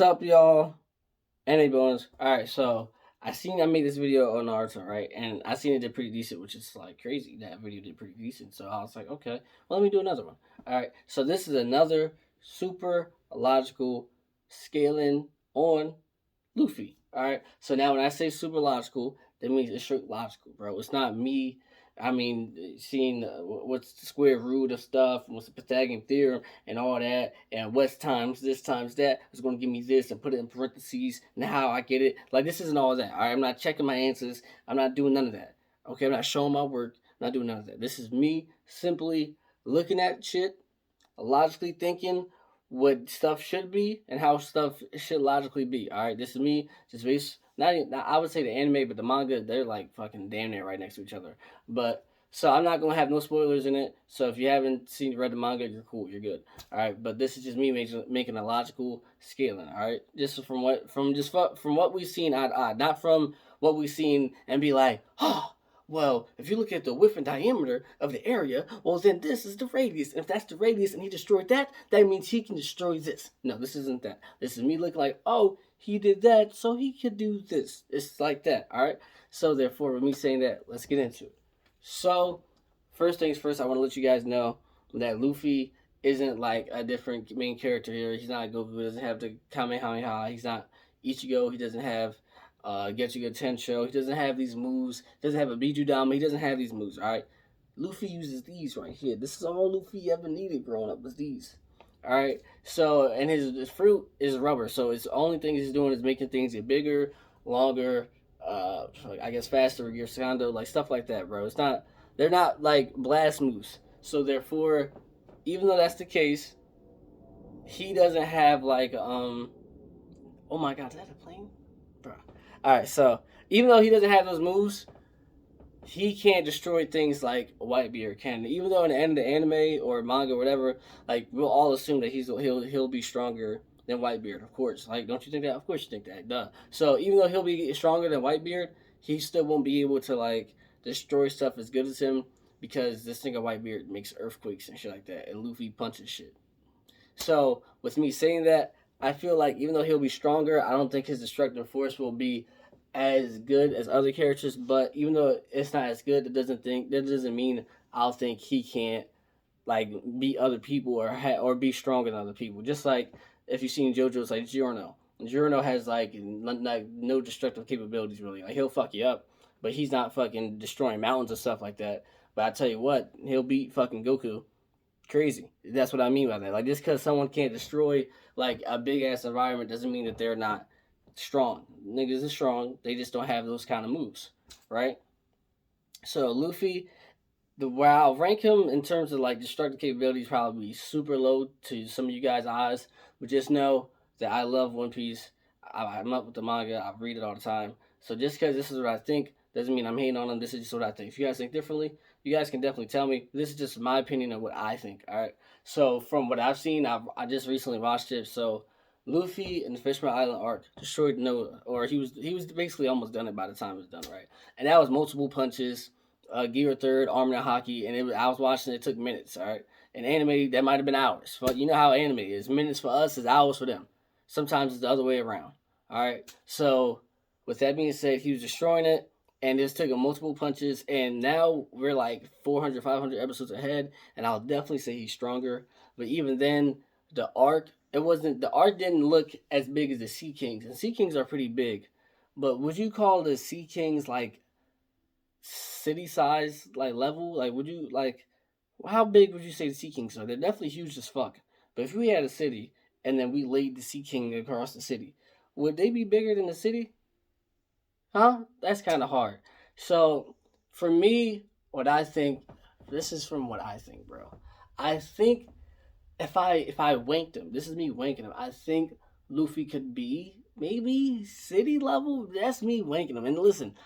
What's up, y'all? Anime Bones. Alright, so I made this video on Naruto, right? And I seen it did pretty decent, which is like crazy. That video did pretty decent. So I was like, okay, well, let me do another one. Alright, so this is another super logical scaling on Luffy. Alright, so now when I say super logical, that means it's straight logical, bro. It's not me. I mean, seeing what's the square root of stuff, what's the Pythagorean theorem, and all that, and what's times this times that is going to give me this, and put it in parentheses, and how I get it. Like, this isn't all that. All right, I'm not checking my answers. I'm not doing none of that. Okay, I'm not showing my work. I'm not doing none of that. This is me simply looking at shit, logically thinking what stuff should be and how stuff should logically be. All right, this is me just based. Not even, I would say the anime, but the manga, they're like fucking damn near right next to each other. But so I'm not gonna have no spoilers in it. So if you haven't read the manga, you're cool, you're good. All right, but this is just me making a logical scaling. All right, just from what we've seen eye to eye, not from what we've seen and be like, oh, well, if you look at the width and diameter of the area, well, then this is the radius. And if that's the radius and he destroyed that, that means he can destroy this. No, this isn't that. This is me looking like, oh, he did that, so he could do this. It's like that, all right? So, therefore, with me saying that, let's get into it. So, first things first, I want to let you guys know that Luffy isn't like a different main character here. He's not Goku. He doesn't have the Kamehameha. He's not Ichigo. He doesn't have Getsuga Tensho. He doesn't have these moves. He doesn't have a Bijudama. He doesn't have these moves, alright? Luffy uses these right here. This is all Luffy ever needed growing up was these. Alright? So, and his fruit is rubber. So, it's the only thing he's doing is making things get bigger, longer, I guess faster, Gearsando, like stuff like that, bro. They're not like blast moves. So, therefore, even though that's the case, he doesn't have like, oh my god, is that a plane? Bro. Alright, so even though he doesn't have those moves, he can't destroy things like Whitebeard can. Even though in the end of the anime or manga or whatever, like we'll all assume that he'll be stronger than Whitebeard, of course. Like, don't you think that? Of course you think that. Duh. So even though he'll be stronger than Whitebeard, he still won't be able to like destroy stuff as good as him because this thing of Whitebeard makes earthquakes and shit like that, and Luffy punches shit. So with me saying that, I feel like even though he'll be stronger, I don't think his destructive force will be as good as other characters. But even though it's not as good, that doesn't mean I'll think he can't like beat other people or be stronger than other people. Just like if you've seen JoJo's like Giorno. Giorno has like no destructive capabilities really. Like he'll fuck you up, but he's not fucking destroying mountains and stuff like that. But I tell you what, he'll beat fucking Goku. Crazy. That's what I mean by that. Like just because someone can't destroy like a big ass environment doesn't mean that they're not strong. Niggas are strong. They just don't have those kind of moves, right? So Luffy, where I'll rank him in terms of like destructive capabilities, probably super low to some of you guys' eyes. But just know that I love One Piece. I'm up with the manga. I read it all the time. So just because this is what I think doesn't mean I'm hating on them. This is just what I think. If you guys think differently, you guys can definitely tell me. This is just my opinion of what I think. All right. So from what I've seen, I just recently watched it. So Luffy in the Fishman Island arc destroyed Noah, or he was basically almost done it by the time it was done, right? And that was multiple punches, Gear Third, Arm and Hockey, and I was watching. It took minutes. All right. In anime, that might have been hours. But you know how anime is. Minutes for us is hours for them. Sometimes it's the other way around. All right. So with that being said, he was destroying it. And this took him multiple punches, and now we're like 400, 500 episodes ahead, and I'll definitely say he's stronger. But even then, the arc didn't look as big as the Sea Kings, and Sea Kings are pretty big. But would you call the Sea Kings like city size, like level? Like, would you like how big would you say the Sea Kings are? They're definitely huge as fuck. But if we had a city and then we laid the Sea King across the city, would they be bigger than the city? Huh? That's kind of hard. So, for me, what I think, this is from what I think, bro. I think if I wanked him, this is me wanking him. I think Luffy could be maybe city level. That's me wanking him. And listen,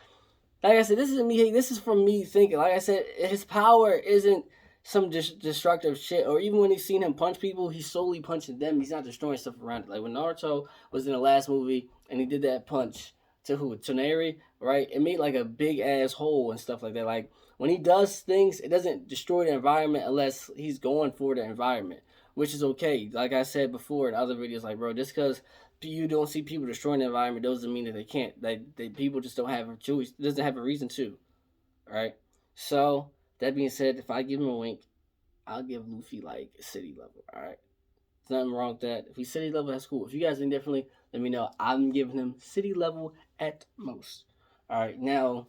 like I said, this isn't me. This is from me thinking. Like I said, his power isn't some destructive shit. Or even when he's seen him punch people, he's solely punching them. He's not destroying stuff around it. Like when Naruto was in the last movie and he did that punch to who? Toneri, right? It made like a big ass hole and stuff like that. Like when he does things, it doesn't destroy the environment unless he's going for the environment, which is okay. Like I said before in other videos, like bro, just because you don't see people destroying the environment doesn't mean that they can't. People just don't have a choice. Doesn't have a reason to. All right. So that being said, if I give him a wink, I'll give Luffy like city level. All right. There's nothing wrong with that. If he's city level, that's cool. If you guys think differently, let me know. I'm giving him city level at most. All right. Now,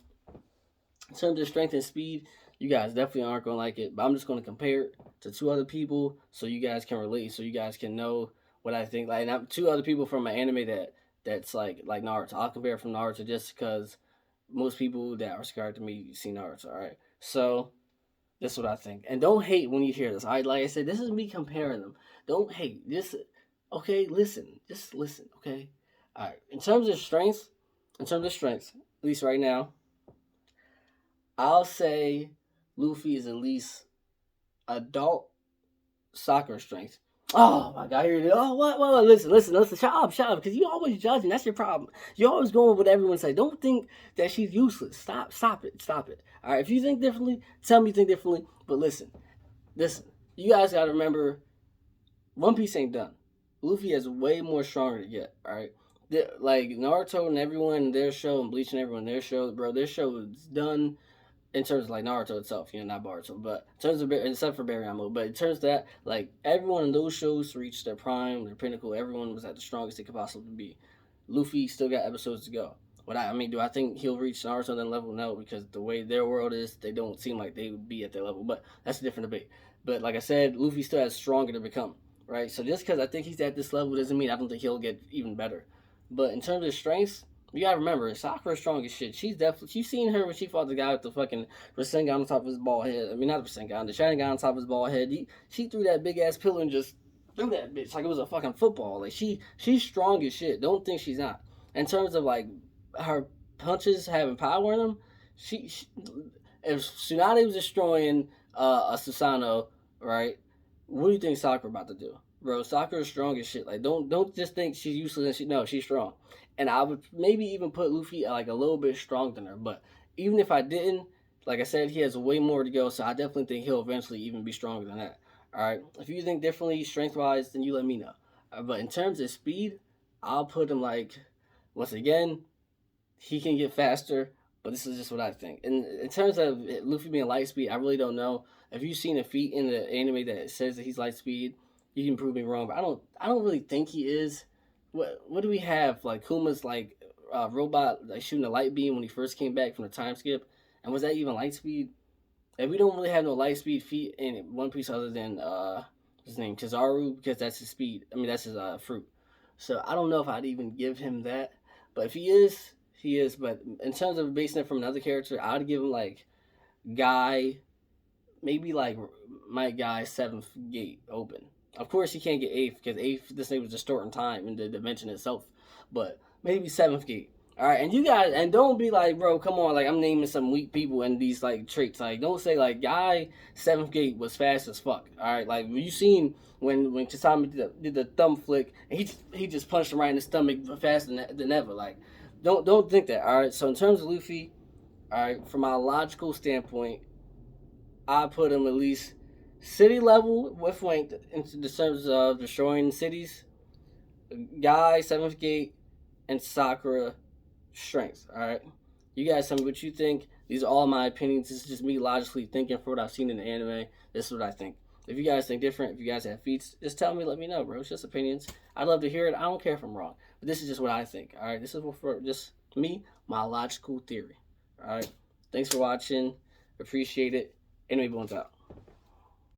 in terms of strength and speed, you guys definitely aren't going to like it. But I'm just going to compare it to two other people so you guys can relate, so you guys can know what I think. Like, not two other people from an anime that's like Naruto. I'll compare it from Naruto just because most people that are scared to me see Naruto. All right. So that's what I think. And don't hate when you hear this. All right. Like I said, this is me comparing them. Don't hate. Just okay. Listen. Just listen. Okay. All right. In terms of strengths, at least right now, I'll say Luffy is at least adult soccer strength. Oh my god, here it is. Oh, what? Listen. Shut up, because you always judging. That's your problem. You're always going with what everyone say. Don't think that she's useless. Stop it. All right, if you think differently, tell me you think differently. But listen. You guys got to remember, One Piece ain't done. Luffy has way more stronger to get. All right, like Naruto and everyone in their show and Bleach and everyone in their show, bro. Their show is done in terms of like Naruto itself, not Boruto, but in terms of except for Barryamo, but in terms of that, like everyone in those shows reached their prime, their pinnacle. Everyone was at the strongest they could possibly be. Luffy still got episodes to go. Do I think he'll reach Naruto on that level? No, because the way their world is, they don't seem like they would be at that level. But that's a different debate. But like I said, Luffy still has stronger to become, right? So just because I think he's at this level doesn't mean I don't think he'll get even better. But in terms of strengths, you gotta remember, Sakura's strong as shit. You've seen her when she fought the guy with the fucking Rasengan on top of his bald head. I mean, not the Rasengan, the Sharingan on top of his bald head. She threw that big ass pillar and just threw that bitch like it was a fucking football. Like she's strong as shit. Don't think she's not. In terms of like her punches having power in them, she if Tsunade was destroying a Susanoo, right? What do you think Sakura about to do? Bro, Sakura is strong as shit. Like, don't just think she's useless. No, she's strong. And I would maybe even put Luffy like a little bit stronger than her. But even if I didn't, like I said, he has way more to go. So I definitely think he'll eventually even be stronger than that. All right. If you think differently, strength wise, then you let me know. But in terms of speed, I'll put him like once again, he can get faster. But this is just what I think. And in terms of Luffy being light speed, I really don't know. If you've seen a feat in the anime that says that he's light speed, you can prove me wrong. But I don't really think he is. What do we have? Like Kuma's like robot like shooting a light beam when he first came back from the time skip, and was that even light speed? And we don't really have no light speed feat in One Piece other than his name Kizaru, because that's his speed. I mean that's his fruit. So I don't know if I'd even give him that. But if he is, he is. But in terms of basing it from another character, I'd give him like Guy, maybe like my Guy seventh gate open. Of course, he can't get eighth because eighth this thing was distorting time in the dimension itself. But maybe seventh gate. All right, and you guys, and don't be like, bro, come on, like I'm naming some weak people and these like traits. Like, don't say like Guy seventh gate was fast as fuck. All right, like you seen when Kasami did the thumb flick and he just punched him right in the stomach faster than ever. Like, don't think that. All right, so in terms of Luffy, all right, from a logical standpoint, I put him at least city level with rank in the terms of destroying cities. Guy, Seventh Gate, and Sakura strengths. All right, you guys tell me what you think. These are all my opinions. This is just me logically thinking for what I've seen in the anime. This is what I think. If you guys think different, if you guys have feats, just tell me. Let me know, bro. It's just opinions. I'd love to hear it. I don't care if I'm wrong, but this is just what I think. All right, this is for just me, my logical theory. All right. Thanks for watching. Appreciate it. Anyway, bones out.